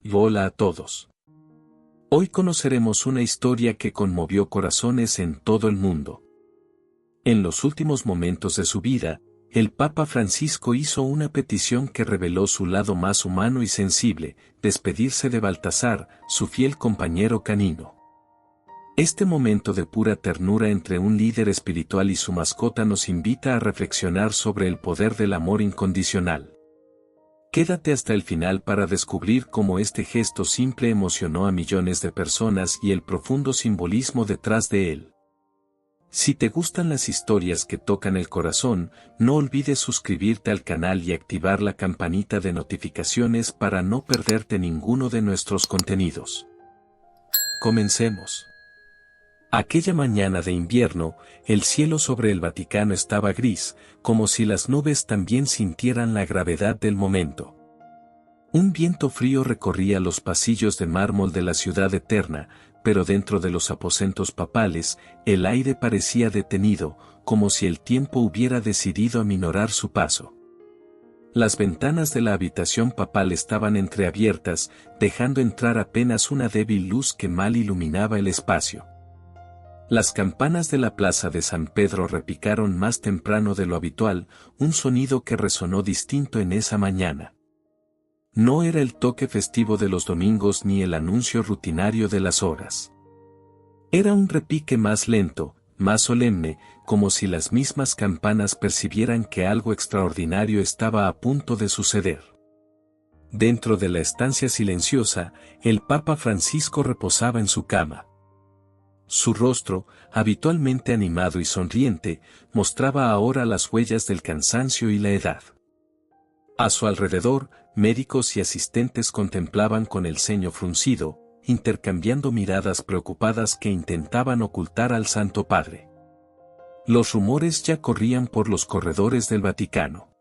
Y hola a todos. Hoy conoceremos una historia que conmovió corazones en todo el mundo. En los últimos momentos de su vida, el Papa Francisco hizo una petición que reveló su lado más humano y sensible: despedirse de Baltasar, su fiel compañero canino. Este momento de pura ternura entre un líder espiritual y su mascota nos invita a reflexionar sobre el poder del amor incondicional. Quédate hasta el final para descubrir cómo este gesto simple emocionó a millones de personas y el profundo simbolismo detrás de él. Si te gustan las historias que tocan el corazón, no olvides suscribirte al canal y activar la campanita de notificaciones para no perderte ninguno de nuestros contenidos. Comencemos. Aquella mañana de invierno, el cielo sobre el Vaticano estaba gris, como si las nubes también sintieran la gravedad del momento. Un viento frío recorría los pasillos de mármol de la ciudad eterna, pero dentro de los aposentos papales, el aire parecía detenido, como si el tiempo hubiera decidido aminorar su paso. Las ventanas de la habitación papal estaban entreabiertas, dejando entrar apenas una débil luz que mal iluminaba el espacio. Las campanas de la plaza de San Pedro repicaron más temprano de lo habitual, un sonido que resonó distinto en esa mañana. No era el toque festivo de los domingos ni el anuncio rutinario de las horas. Era un repique más lento, más solemne, como si las mismas campanas percibieran que algo extraordinario estaba a punto de suceder. Dentro de la estancia silenciosa, el Papa Francisco reposaba en su cama. Su rostro, habitualmente animado y sonriente, mostraba ahora las huellas del cansancio y la edad. A su alrededor, médicos y asistentes contemplaban con el ceño fruncido, intercambiando miradas preocupadas que intentaban ocultar al Santo Padre. Los rumores ya corrían por los corredores del Vaticano.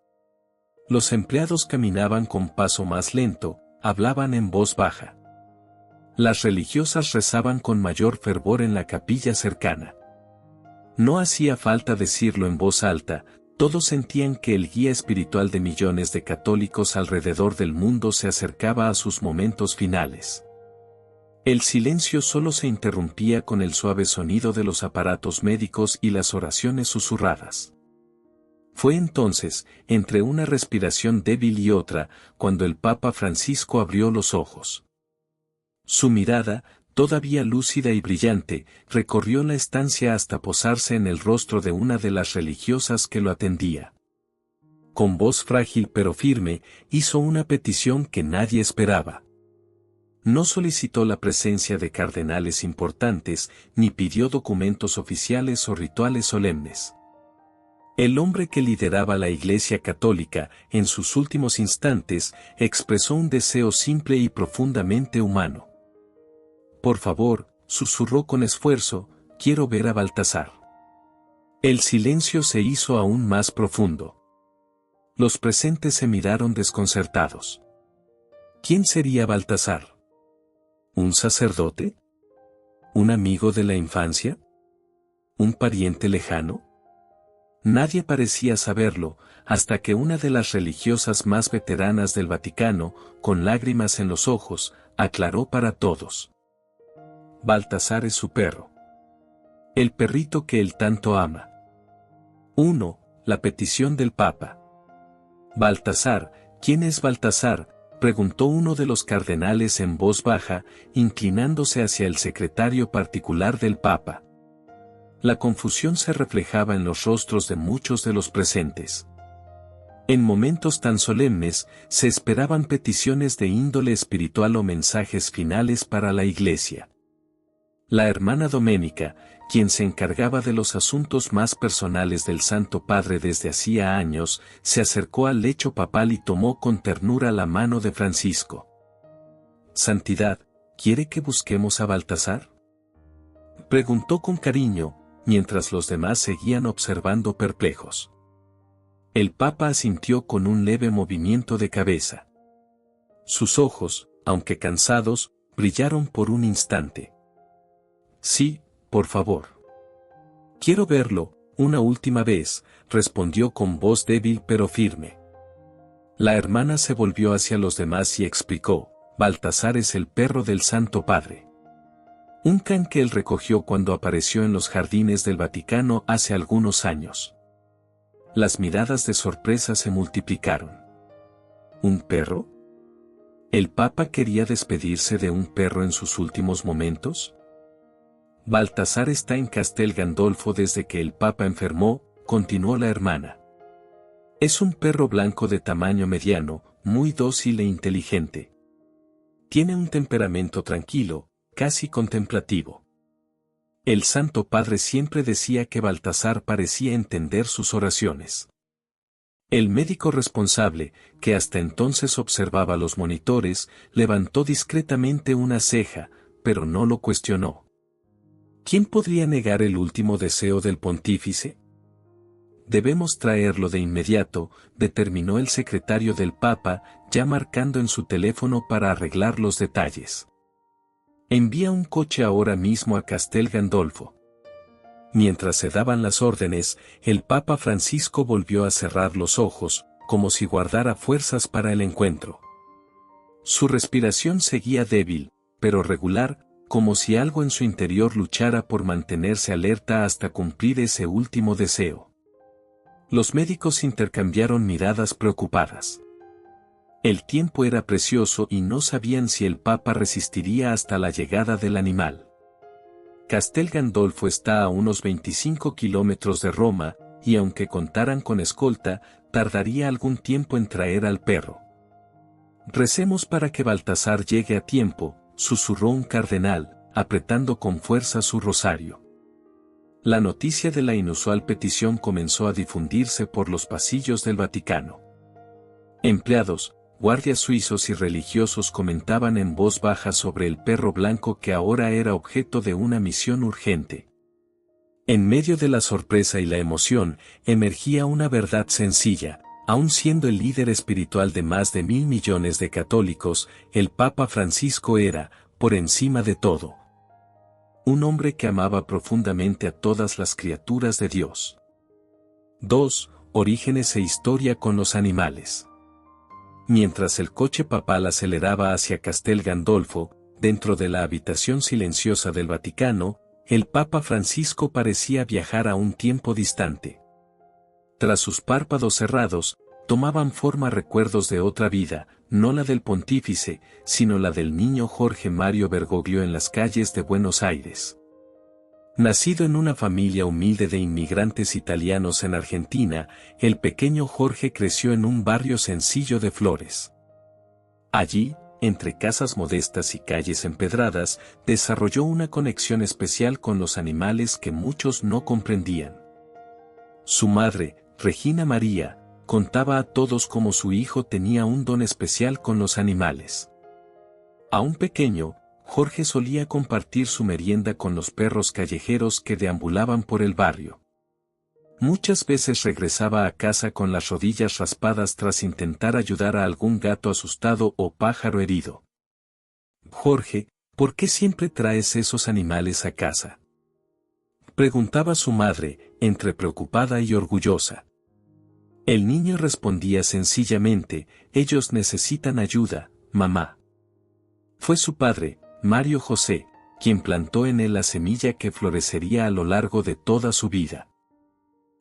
Los empleados caminaban con paso más lento, hablaban en voz baja. Las religiosas rezaban con mayor fervor en la capilla cercana. No hacía falta decirlo en voz alta, todos sentían que el guía espiritual de millones de católicos alrededor del mundo se acercaba a sus momentos finales. El silencio solo se interrumpía con el suave sonido de los aparatos médicos y las oraciones susurradas. Fue entonces, entre una respiración débil y otra, cuando el Papa Francisco abrió los ojos. Su mirada, todavía lúcida y brillante, recorrió la estancia hasta posarse en el rostro de una de las religiosas que lo atendía. Con voz frágil pero firme, hizo una petición que nadie esperaba. No solicitó la presencia de cardenales importantes, ni pidió documentos oficiales o rituales solemnes. El hombre que lideraba la Iglesia Católica, en sus últimos instantes, expresó un deseo simple y profundamente humano. «Por favor», susurró con esfuerzo, «quiero ver a Baltasar». El silencio se hizo aún más profundo. Los presentes se miraron desconcertados. ¿Quién sería Baltasar? ¿Un sacerdote? ¿Un amigo de la infancia? ¿Un pariente lejano? Nadie parecía saberlo, hasta que una de las religiosas más veteranas del Vaticano, con lágrimas en los ojos, aclaró para todos. Baltasar es su perro. El perrito que él tanto ama. 1. La petición del Papa. Baltasar, ¿quién es Baltasar?, preguntó uno de los cardenales en voz baja, inclinándose hacia el secretario particular del Papa. La confusión se reflejaba en los rostros de muchos de los presentes. En momentos tan solemnes, se esperaban peticiones de índole espiritual o mensajes finales para la Iglesia. La hermana Doménica, quien se encargaba de los asuntos más personales del Santo Padre desde hacía años, se acercó al lecho papal y tomó con ternura la mano de Francisco. «Santidad, ¿quiere que busquemos a Baltasar?», preguntó con cariño, mientras los demás seguían observando perplejos. El Papa asintió con un leve movimiento de cabeza. Sus ojos, aunque cansados, brillaron por un instante. «Sí, por favor. Quiero verlo, una última vez», respondió con voz débil pero firme. La hermana se volvió hacia los demás y explicó: Baltasar es el perro del Santo Padre. Un can que él recogió cuando apareció en los jardines del Vaticano hace algunos años. Las miradas de sorpresa se multiplicaron. ¿Un perro? ¿El Papa quería despedirse de un perro en sus últimos momentos? Baltasar está en Castel Gandolfo desde que el Papa enfermó, continuó la hermana. Es un perro blanco de tamaño mediano, muy dócil e inteligente. Tiene un temperamento tranquilo, casi contemplativo. El Santo Padre siempre decía que Baltasar parecía entender sus oraciones. El médico responsable, que hasta entonces observaba los monitores, levantó discretamente una ceja, pero no lo cuestionó. ¿Quién podría negar el último deseo del pontífice? Debemos traerlo de inmediato, determinó el secretario del Papa, ya marcando en su teléfono para arreglar los detalles. Envía un coche ahora mismo a Castel Gandolfo. Mientras se daban las órdenes, el Papa Francisco volvió a cerrar los ojos, como si guardara fuerzas para el encuentro. Su respiración seguía débil, pero regular, como si algo en su interior luchara por mantenerse alerta hasta cumplir ese último deseo. Los médicos intercambiaron miradas preocupadas. El tiempo era precioso y no sabían si el Papa resistiría hasta la llegada del animal. Castel Gandolfo está a unos 25 kilómetros de Roma, y aunque contaran con escolta, tardaría algún tiempo en traer al perro. Recemos para que Baltasar llegue a tiempo, susurró un cardenal, apretando con fuerza su rosario. La noticia de la inusual petición comenzó a difundirse por los pasillos del Vaticano. Empleados, guardias suizos y religiosos comentaban en voz baja sobre el perro blanco que ahora era objeto de una misión urgente. En medio de la sorpresa y la emoción, emergía una verdad sencilla: aun siendo el líder espiritual de más de 1.000 millones de católicos, el Papa Francisco era, por encima de todo, un hombre que amaba profundamente a todas las criaturas de Dios. 2. Orígenes e historia con los animales. Mientras el coche papal aceleraba hacia Castel Gandolfo, dentro de la habitación silenciosa del Vaticano, el Papa Francisco parecía viajar a un tiempo distante. Tras sus párpados cerrados, tomaban forma recuerdos de otra vida, no la del pontífice, sino la del niño Jorge Mario Bergoglio en las calles de Buenos Aires. Nacido en una familia humilde de inmigrantes italianos en Argentina, el pequeño Jorge creció en un barrio sencillo de Flores. Allí, entre casas modestas y calles empedradas, desarrolló una conexión especial con los animales que muchos no comprendían. Su madre, Regina María, contaba a todos cómo su hijo tenía un don especial con los animales. Aún pequeño, Jorge solía compartir su merienda con los perros callejeros que deambulaban por el barrio. Muchas veces regresaba a casa con las rodillas raspadas tras intentar ayudar a algún gato asustado o pájaro herido. «Jorge, ¿por qué siempre traes esos animales a casa?», preguntaba su madre, entre preocupada y orgullosa. El niño respondía sencillamente: «Ellos necesitan ayuda, mamá». Fue su padre, Mario José, quien plantó en él la semilla que florecería a lo largo de toda su vida.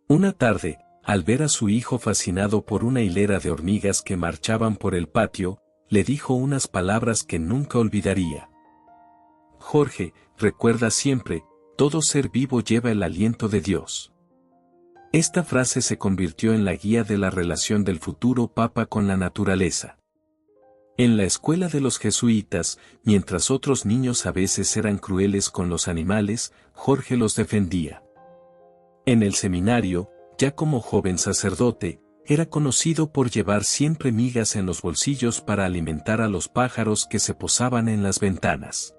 Una tarde, al ver a su hijo fascinado por una hilera de hormigas que marchaban por el patio, le dijo unas palabras que nunca olvidaría. «Jorge, recuerda siempre, todo ser vivo lleva el aliento de Dios». Esta frase se convirtió en la guía de la relación del futuro Papa con la naturaleza. En la escuela de los jesuitas, mientras otros niños a veces eran crueles con los animales, Jorge los defendía. En el seminario, ya como joven sacerdote, era conocido por llevar siempre migas en los bolsillos para alimentar a los pájaros que se posaban en las ventanas.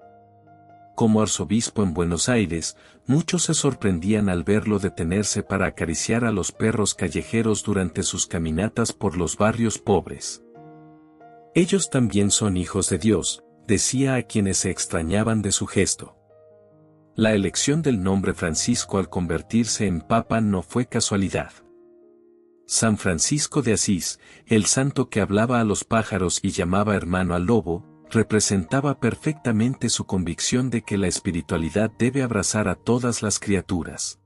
Como arzobispo en Buenos Aires, muchos se sorprendían al verlo detenerse para acariciar a los perros callejeros durante sus caminatas por los barrios pobres. «Ellos también son hijos de Dios», decía a quienes se extrañaban de su gesto. La elección del nombre Francisco al convertirse en papa no fue casualidad. San Francisco de Asís, el santo que hablaba a los pájaros y llamaba hermano al lobo, representaba perfectamente su convicción de que la espiritualidad debe abrazar a todas las criaturas.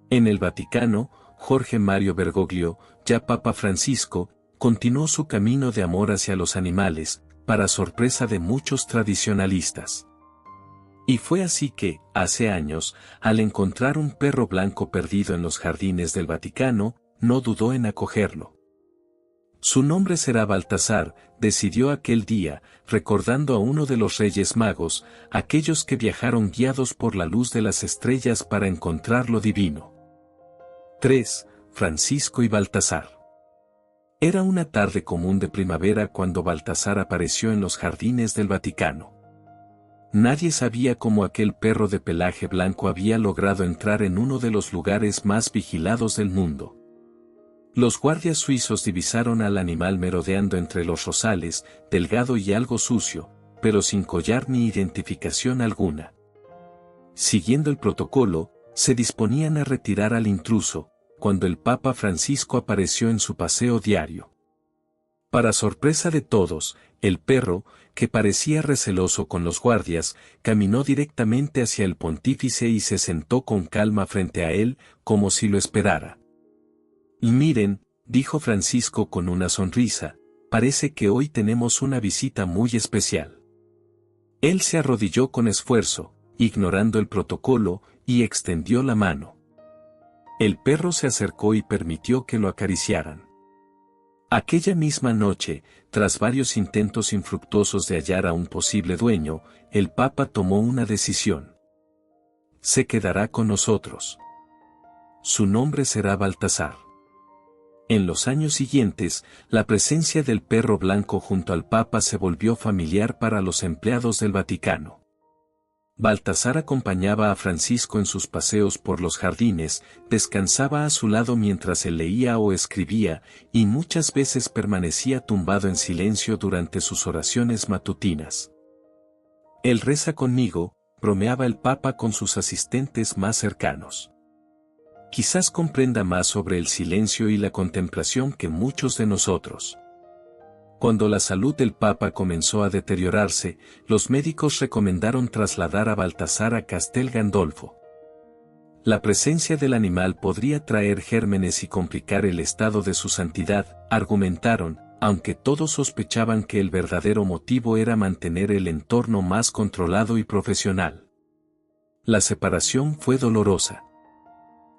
En el Vaticano, Jorge Mario Bergoglio, ya Papa Francisco, continuó su camino de amor hacia los animales, para sorpresa de muchos tradicionalistas. Y fue así que, hace años, al encontrar un perro blanco perdido en los jardines del Vaticano, no dudó en acogerlo. Su nombre será Baltasar, decidió aquel día, recordando a uno de los Reyes Magos, aquellos que viajaron guiados por la luz de las estrellas para encontrar lo divino. 3. Francisco y Baltasar. Era una tarde común de primavera cuando Baltasar apareció en los jardines del Vaticano. Nadie sabía cómo aquel perro de pelaje blanco había logrado entrar en uno de los lugares más vigilados del mundo. Los guardias suizos divisaron al animal merodeando entre los rosales, delgado y algo sucio, pero sin collar ni identificación alguna. Siguiendo el protocolo, se disponían a retirar al intruso, cuando el Papa Francisco apareció en su paseo diario. Para sorpresa de todos, el perro, que parecía receloso con los guardias, caminó directamente hacia el pontífice y se sentó con calma frente a él, como si lo esperara. Y miren, dijo Francisco con una sonrisa, parece que hoy tenemos una visita muy especial. Él se arrodilló con esfuerzo, ignorando el protocolo, y extendió la mano. El perro se acercó y permitió que lo acariciaran. Aquella misma noche, tras varios intentos infructuosos de hallar a un posible dueño, el Papa tomó una decisión. Se quedará con nosotros. Su nombre será Baltasar. En los años siguientes, la presencia del perro blanco junto al Papa se volvió familiar para los empleados del Vaticano. Baltasar acompañaba a Francisco en sus paseos por los jardines, descansaba a su lado mientras él leía o escribía, y muchas veces permanecía tumbado en silencio durante sus oraciones matutinas. Él reza conmigo, bromeaba el Papa con sus asistentes más cercanos. Quizás comprenda más sobre el silencio y la contemplación que muchos de nosotros. Cuando la salud del Papa comenzó a deteriorarse, los médicos recomendaron trasladar a Baltasar a Castel Gandolfo. La presencia del animal podría traer gérmenes y complicar el estado de su santidad, argumentaron, aunque todos sospechaban que el verdadero motivo era mantener el entorno más controlado y profesional. La separación fue dolorosa.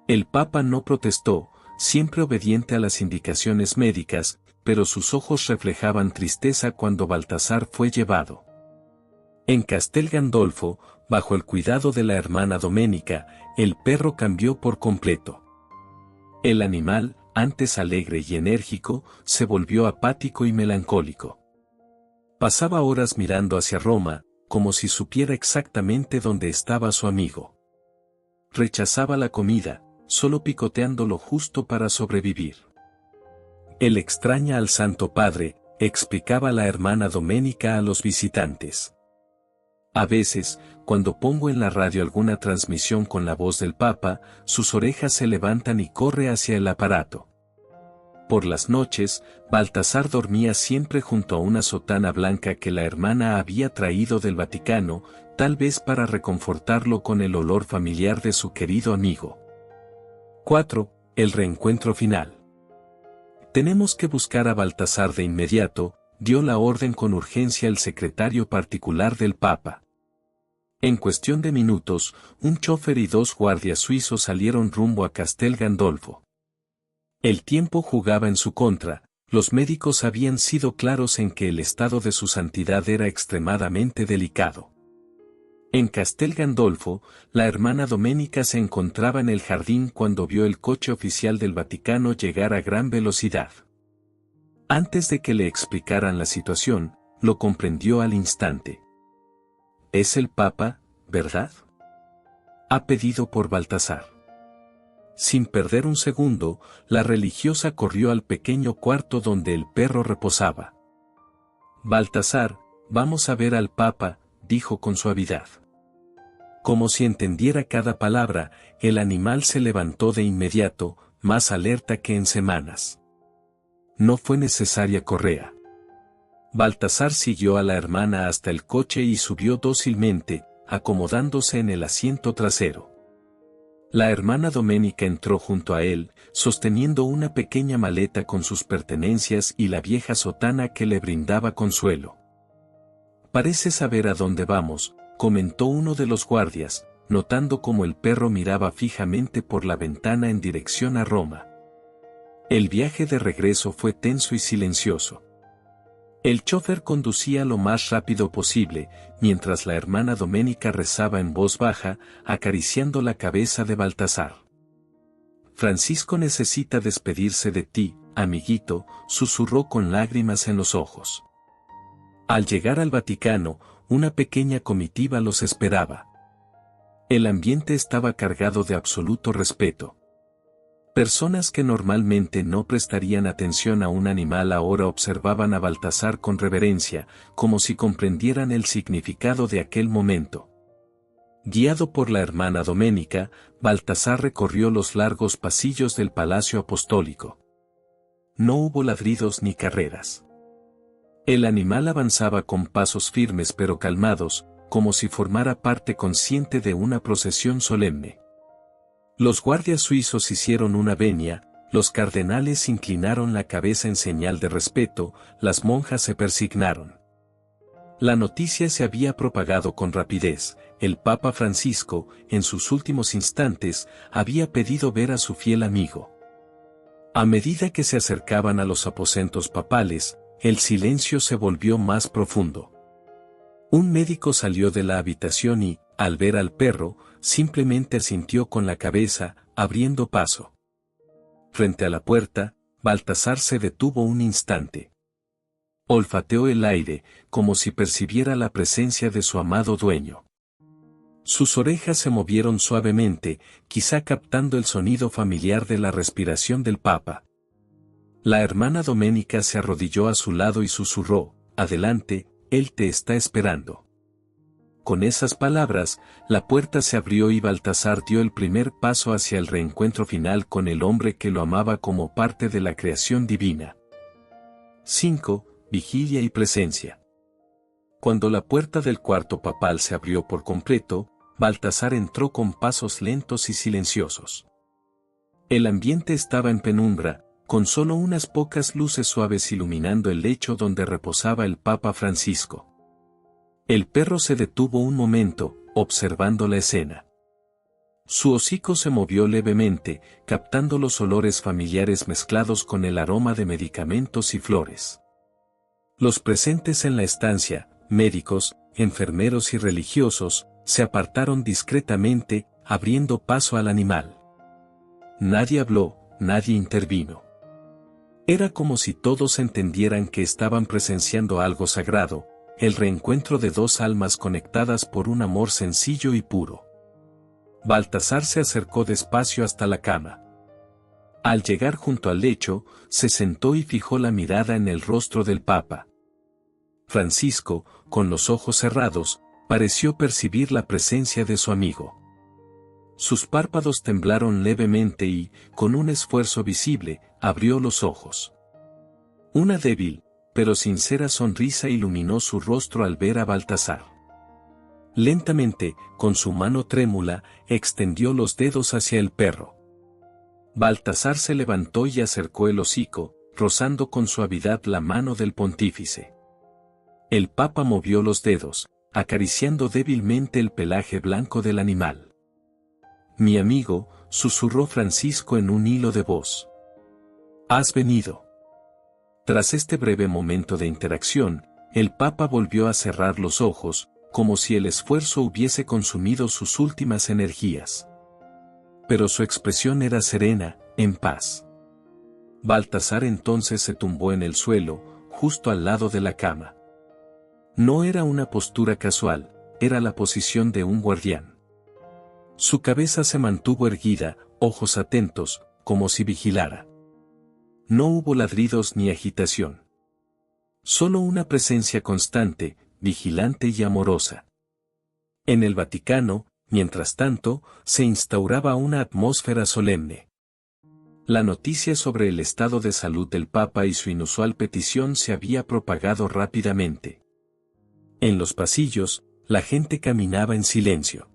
El Papa no protestó, siempre obediente a las indicaciones médicas, pero sus ojos reflejaban tristeza cuando Baltasar fue llevado. En Castel Gandolfo, bajo el cuidado de la hermana Doménica, el perro cambió por completo. El animal, antes alegre y enérgico, se volvió apático y melancólico. Pasaba horas mirando hacia Roma, como si supiera exactamente dónde estaba su amigo. Rechazaba la comida, solo picoteando lo justo para sobrevivir. Él extraña al Santo Padre, explicaba la hermana Doménica a los visitantes. A veces, cuando pongo en la radio alguna transmisión con la voz del Papa, sus orejas se levantan y corre hacia el aparato. Por las noches, Baltasar dormía siempre junto a una sotana blanca que la hermana había traído del Vaticano, tal vez para reconfortarlo con el olor familiar de su querido amigo. 4. El reencuentro final. Tenemos que buscar a Baltasar de inmediato, dio la orden con urgencia el secretario particular del Papa. En cuestión de minutos, un chofer y 2 guardias suizos salieron rumbo a Castel Gandolfo. El tiempo jugaba en su contra, los médicos habían sido claros en que el estado de su santidad era extremadamente delicado. En Castel Gandolfo, la hermana Doménica se encontraba en el jardín cuando vio el coche oficial del Vaticano llegar a gran velocidad. Antes de que le explicaran la situación, lo comprendió al instante. Es el Papa, ¿verdad? Ha pedido por Baltasar. Sin perder un segundo, la religiosa corrió al pequeño cuarto donde el perro reposaba. Baltasar, vamos a ver al Papa, dijo con suavidad. Como si entendiera cada palabra, el animal se levantó de inmediato, más alerta que en semanas. No fue necesaria correa. Baltasar siguió a la hermana hasta el coche y subió dócilmente, acomodándose en el asiento trasero. La hermana Doménica entró junto a él, sosteniendo una pequeña maleta con sus pertenencias y la vieja sotana que le brindaba consuelo. «Parece saber a dónde vamos», comentó uno de los guardias, notando cómo el perro miraba fijamente por la ventana en dirección a Roma. El viaje de regreso fue tenso y silencioso. El chófer conducía lo más rápido posible, mientras la hermana Doménica rezaba en voz baja, acariciando la cabeza de Baltasar. «Francisco necesita despedirse de ti, amiguito», susurró con lágrimas en los ojos. Al llegar al Vaticano, una pequeña comitiva los esperaba. El ambiente estaba cargado de absoluto respeto. Personas que normalmente no prestarían atención a un animal ahora observaban a Baltasar con reverencia, como si comprendieran el significado de aquel momento. Guiado por la hermana Doménica, Baltasar recorrió los largos pasillos del Palacio Apostólico. No hubo ladridos ni carreras. El animal avanzaba con pasos firmes pero calmados, como si formara parte consciente de una procesión solemne. Los guardias suizos hicieron una venia, los cardenales inclinaron la cabeza en señal de respeto, las monjas se persignaron. La noticia se había propagado con rapidez. El Papa Francisco, en sus últimos instantes, había pedido ver a su fiel amigo. A medida que se acercaban a los aposentos papales, el silencio se volvió más profundo. Un médico salió de la habitación y, al ver al perro, simplemente asintió con la cabeza, abriendo paso. Frente a la puerta, Baltasar se detuvo un instante. Olfateó el aire, como si percibiera la presencia de su amado dueño. Sus orejas se movieron suavemente, quizá captando el sonido familiar de la respiración del Papa. La hermana Doménica se arrodilló a su lado y susurró: «Adelante, él te está esperando». Con esas palabras, la puerta se abrió y Baltasar dio el primer paso hacia el reencuentro final con el hombre que lo amaba como parte de la creación divina. 5. Vigilia y presencia. Cuando la puerta del cuarto papal se abrió por completo, Baltasar entró con pasos lentos y silenciosos. El ambiente estaba en penumbra, con solo unas pocas luces suaves iluminando el lecho donde reposaba el Papa Francisco. El perro se detuvo un momento, observando la escena. Su hocico se movió levemente, captando los olores familiares mezclados con el aroma de medicamentos y flores. Los presentes en la estancia, médicos, enfermeros y religiosos, se apartaron discretamente, abriendo paso al animal. Nadie habló, nadie intervino. Era como si todos entendieran que estaban presenciando algo sagrado, el reencuentro de dos almas conectadas por un amor sencillo y puro. Baltasar se acercó despacio hasta la cama. Al llegar junto al lecho, se sentó y fijó la mirada en el rostro del Papa. Francisco, con los ojos cerrados, pareció percibir la presencia de su amigo. Sus párpados temblaron levemente y, con un esfuerzo visible, abrió los ojos. Una débil, pero sincera sonrisa iluminó su rostro al ver a Baltasar. Lentamente, con su mano trémula, extendió los dedos hacia el perro. Baltasar se levantó y acercó el hocico, rozando con suavidad la mano del pontífice. El Papa movió los dedos, acariciando débilmente el pelaje blanco del animal. «Mi amigo», susurró Francisco en un hilo de voz. «¿Has venido?». Tras este breve momento de interacción, el Papa volvió a cerrar los ojos, como si el esfuerzo hubiese consumido sus últimas energías. Pero su expresión era serena, en paz. Baltasar entonces se tumbó en el suelo, justo al lado de la cama. No era una postura casual, era la posición de un guardián. Su cabeza se mantuvo erguida, ojos atentos, como si vigilara. No hubo ladridos ni agitación. Solo una presencia constante, vigilante y amorosa. En el Vaticano, mientras tanto, se instauraba una atmósfera solemne. La noticia sobre el estado de salud del Papa y su inusual petición se había propagado rápidamente. En los pasillos, la gente caminaba en silencio.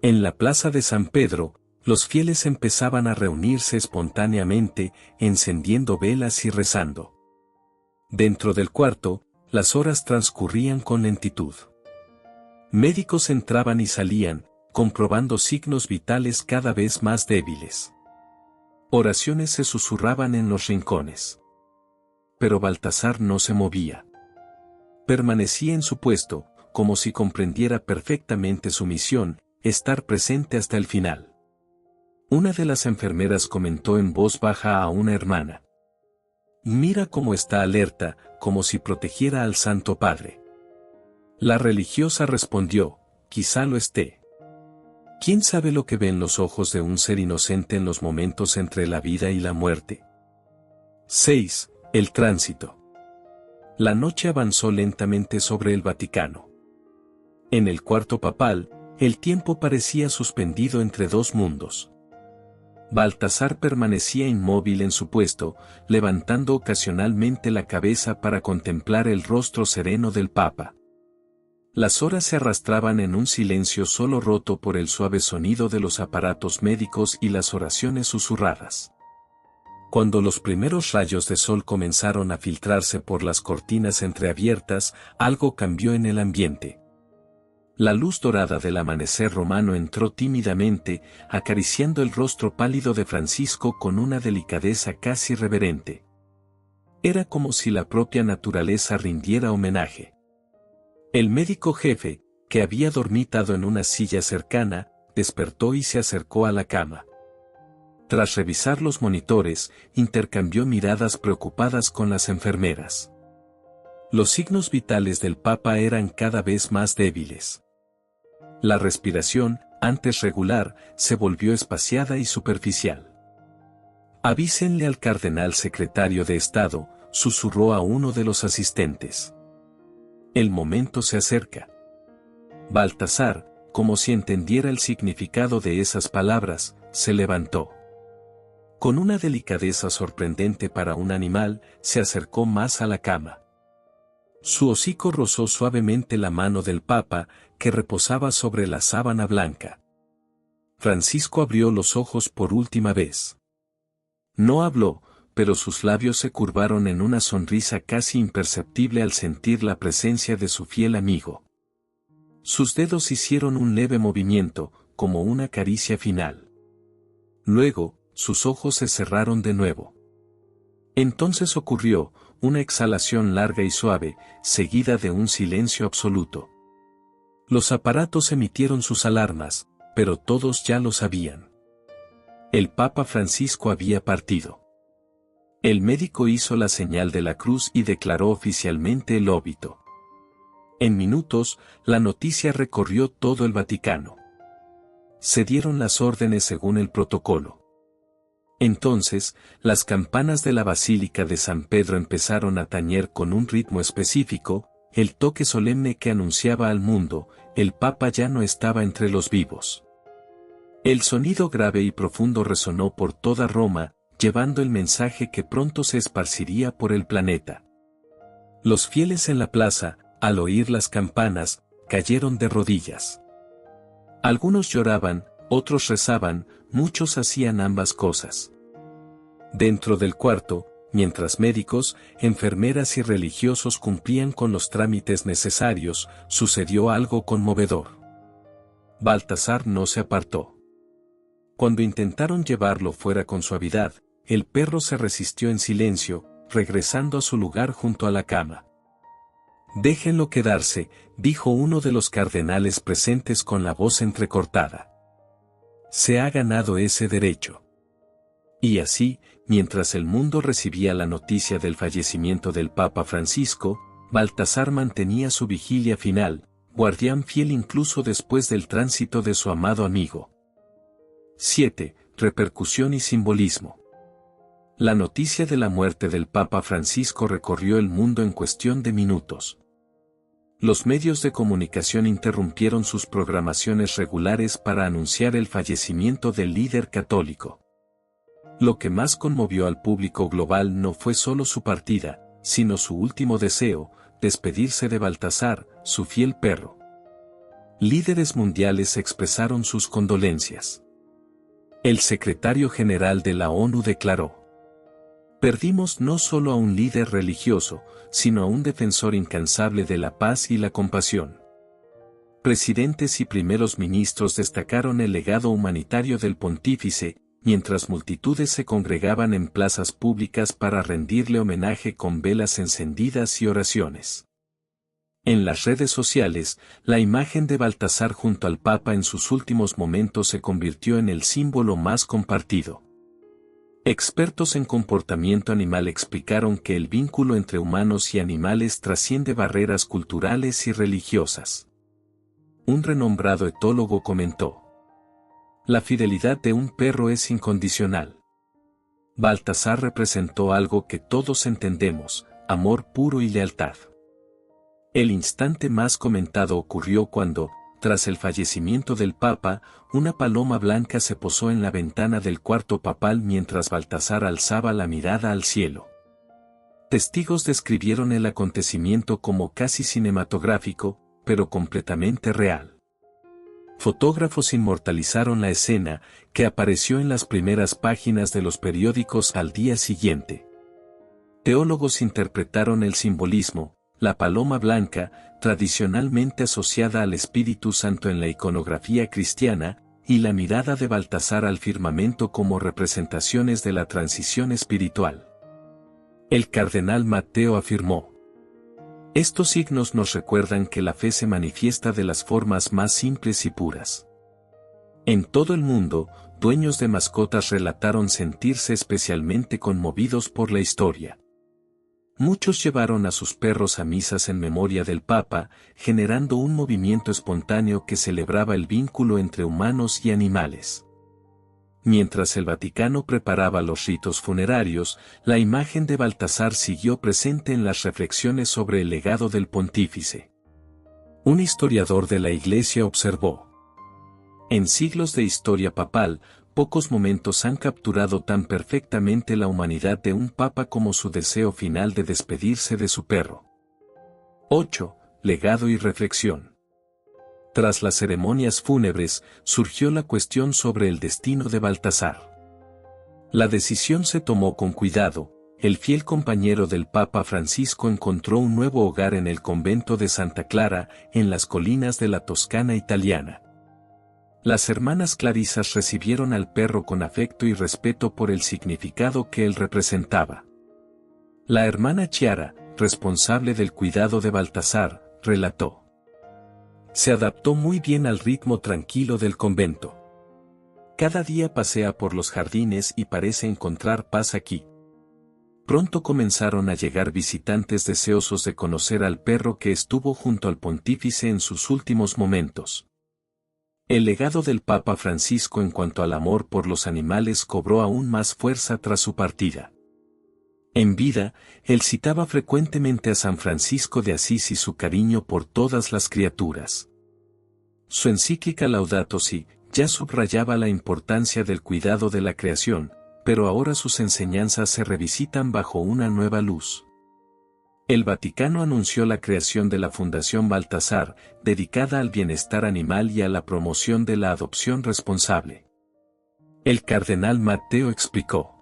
En la plaza de San Pedro, los fieles empezaban a reunirse espontáneamente, encendiendo velas y rezando. Dentro del cuarto, las horas transcurrían con lentitud. Médicos entraban y salían, comprobando signos vitales cada vez más débiles. Oraciones se susurraban en los rincones. Pero Baltasar no se movía. Permanecía en su puesto, como si comprendiera perfectamente su misión, estar presente hasta el final. Una de las enfermeras comentó en voz baja a una hermana: «Mira cómo está alerta, como si protegiera al Santo Padre». La religiosa respondió: «Quizá lo esté. ¿Quién sabe lo que ven los ojos de un ser inocente en los momentos entre la vida y la muerte?». 6. El tránsito. La noche avanzó lentamente sobre el Vaticano. En el cuarto papal, el tiempo parecía suspendido entre dos mundos. Baltasar permanecía inmóvil en su puesto, levantando ocasionalmente la cabeza para contemplar el rostro sereno del Papa. Las horas se arrastraban en un silencio solo roto por el suave sonido de los aparatos médicos y las oraciones susurradas. Cuando los primeros rayos de sol comenzaron a filtrarse por las cortinas entreabiertas, algo cambió en el ambiente. La luz dorada del amanecer romano entró tímidamente, acariciando el rostro pálido de Francisco con una delicadeza casi reverente. Era como si la propia naturaleza rindiera homenaje. El médico jefe, que había dormitado en una silla cercana, despertó y se acercó a la cama. Tras revisar los monitores, intercambió miradas preocupadas con las enfermeras. Los signos vitales del Papa eran cada vez más débiles. La respiración, antes regular, se volvió espaciada y superficial. «Avísenle al cardenal secretario de Estado», susurró a uno de los asistentes. «El momento se acerca». Baltasar, como si entendiera el significado de esas palabras, se levantó. Con una delicadeza sorprendente para un animal, se acercó más a la cama. Su hocico rozó suavemente la mano del Papa, que reposaba sobre la sábana blanca. Francisco abrió los ojos por última vez. No habló, pero sus labios se curvaron en una sonrisa casi imperceptible al sentir la presencia de su fiel amigo. Sus dedos hicieron un leve movimiento, como una caricia final. Luego, sus ojos se cerraron de nuevo. Entonces ocurrió una exhalación larga y suave, seguida de un silencio absoluto. Los aparatos emitieron sus alarmas, pero todos ya lo sabían. El Papa Francisco había partido. El médico hizo la señal de la cruz y declaró oficialmente el óbito. En minutos, la noticia recorrió todo el Vaticano. Se dieron las órdenes según el protocolo. Entonces, las campanas de la Basílica de San Pedro empezaron a tañer con un ritmo específico, el toque solemne que anunciaba al mundo: el Papa ya no estaba entre los vivos. El sonido grave y profundo resonó por toda Roma, llevando el mensaje que pronto se esparciría por el planeta. Los fieles en la plaza, al oír las campanas, cayeron de rodillas. Algunos lloraban, otros rezaban, muchos hacían ambas cosas. Dentro del cuarto, mientras médicos, enfermeras y religiosos cumplían con los trámites necesarios, sucedió algo conmovedor. Baltasar no se apartó. Cuando intentaron llevarlo fuera con suavidad, el perro se resistió en silencio, regresando a su lugar junto a la cama. «Déjenlo quedarse», dijo uno de los cardenales presentes con la voz entrecortada. «Se ha ganado ese derecho». Y así, mientras el mundo recibía la noticia del fallecimiento del Papa Francisco, Baltasar mantenía su vigilia final, guardián fiel incluso después del tránsito de su amado amigo. 7. Repercusión y simbolismo. La noticia de la muerte del Papa Francisco recorrió el mundo en cuestión de minutos. Los medios de comunicación interrumpieron sus programaciones regulares para anunciar el fallecimiento del líder católico. Lo que más conmovió al público global no fue solo su partida, sino su último deseo, despedirse de Baltasar, su fiel perro. Líderes mundiales expresaron sus condolencias. El secretario general de la ONU declaró: "Perdimos no solo a un líder religioso, sino a un defensor incansable de la paz y la compasión". Presidentes y primeros ministros destacaron el legado humanitario del pontífice, mientras multitudes se congregaban en plazas públicas para rendirle homenaje con velas encendidas y oraciones. En las redes sociales, la imagen de Baltasar junto al Papa en sus últimos momentos se convirtió en el símbolo más compartido. Expertos en comportamiento animal explicaron que el vínculo entre humanos y animales trasciende barreras culturales y religiosas. Un renombrado etólogo comentó: "La fidelidad de un perro es incondicional. Baltasar representó algo que todos entendemos: amor puro y lealtad". El instante más comentado ocurrió cuando, tras el fallecimiento del Papa, una paloma blanca se posó en la ventana del cuarto papal mientras Baltasar alzaba la mirada al cielo. Testigos describieron el acontecimiento como casi cinematográfico, pero completamente real. Fotógrafos inmortalizaron la escena, que apareció en las primeras páginas de los periódicos al día siguiente. Teólogos interpretaron el simbolismo: la paloma blanca, tradicionalmente asociada al Espíritu Santo en la iconografía cristiana, y la mirada de Baltasar al firmamento como representaciones de la transición espiritual. El cardenal Matteo afirmó: "Estos signos nos recuerdan que la fe se manifiesta de las formas más simples y puras". En todo el mundo, dueños de mascotas relataron sentirse especialmente conmovidos por la historia. Muchos llevaron a sus perros a misas en memoria del Papa, generando un movimiento espontáneo que celebraba el vínculo entre humanos y animales. Mientras el Vaticano preparaba los ritos funerarios, la imagen de Baltasar siguió presente en las reflexiones sobre el legado del pontífice. Un historiador de la Iglesia observó: "En siglos de historia papal, pocos momentos han capturado tan perfectamente la humanidad de un papa como su deseo final de despedirse de su perro". 8. Legado y reflexión. Tras las ceremonias fúnebres, surgió la cuestión sobre el destino de Baltasar. La decisión se tomó con cuidado. El fiel compañero del Papa Francisco encontró un nuevo hogar en el convento de Santa Clara, en las colinas de la Toscana italiana. Las hermanas clarisas recibieron al perro con afecto y respeto por el significado que él representaba. La hermana Chiara, responsable del cuidado de Baltasar, relató: "Se adaptó muy bien al ritmo tranquilo del convento. Cada día pasea por los jardines y parece encontrar paz aquí". Pronto comenzaron a llegar visitantes deseosos de conocer al perro que estuvo junto al pontífice en sus últimos momentos. El legado del Papa Francisco en cuanto al amor por los animales cobró aún más fuerza tras su partida. En vida, él citaba frecuentemente a San Francisco de Asís y su cariño por todas las criaturas. Su encíclica Laudato Si ya subrayaba la importancia del cuidado de la creación, pero ahora sus enseñanzas se revisitan bajo una nueva luz. El Vaticano anunció la creación de la Fundación Baltasar, dedicada al bienestar animal y a la promoción de la adopción responsable. El cardenal Matteo explicó: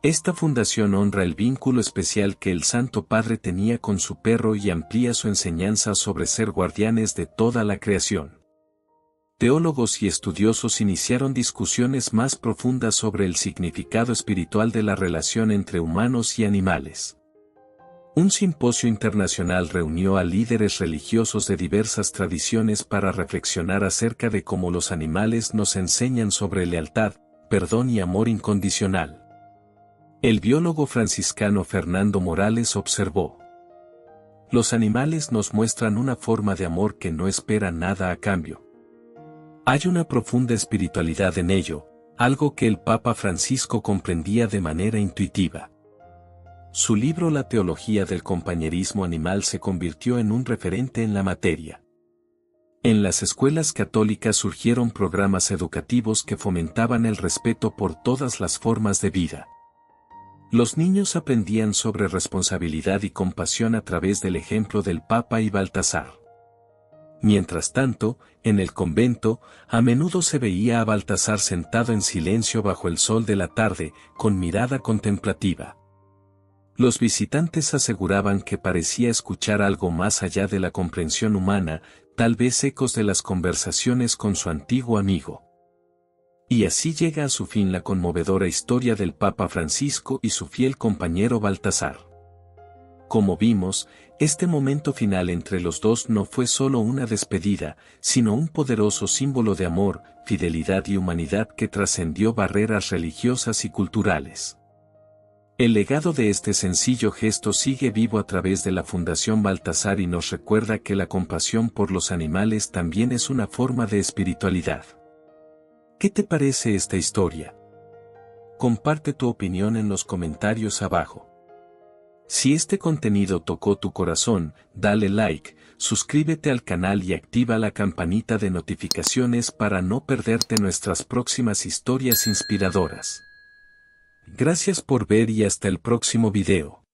"Esta fundación honra el vínculo especial que el Santo Padre tenía con su perro y amplía su enseñanza sobre ser guardianes de toda la creación". Teólogos y estudiosos iniciaron discusiones más profundas sobre el significado espiritual de la relación entre humanos y animales. Un simposio internacional reunió a líderes religiosos de diversas tradiciones para reflexionar acerca de cómo los animales nos enseñan sobre lealtad, perdón y amor incondicional. El biólogo franciscano Fernando Morales observó: "Los animales nos muestran una forma de amor que no espera nada a cambio. Hay una profunda espiritualidad en ello, algo que el Papa Francisco comprendía de manera intuitiva". Su libro La teología del compañerismo animal se convirtió en un referente en la materia. En las escuelas católicas surgieron programas educativos que fomentaban el respeto por todas las formas de vida. Los niños aprendían sobre responsabilidad y compasión a través del ejemplo del Papa y Baltasar. Mientras tanto, en el convento, a menudo se veía a Baltasar sentado en silencio bajo el sol de la tarde, con mirada contemplativa. Los visitantes aseguraban que parecía escuchar algo más allá de la comprensión humana, tal vez ecos de las conversaciones con su antiguo amigo. Y así llega a su fin la conmovedora historia del Papa Francisco y su fiel compañero Baltasar. Como vimos, este momento final entre los dos no fue solo una despedida, sino un poderoso símbolo de amor, fidelidad y humanidad que trascendió barreras religiosas y culturales. El legado de este sencillo gesto sigue vivo a través de la Fundación Baltasar y nos recuerda que la compasión por los animales también es una forma de espiritualidad. ¿Qué te parece esta historia? Comparte tu opinión en los comentarios abajo. Si este contenido tocó tu corazón, dale like, suscríbete al canal y activa la campanita de notificaciones para no perderte nuestras próximas historias inspiradoras. Gracias por ver y hasta el próximo video.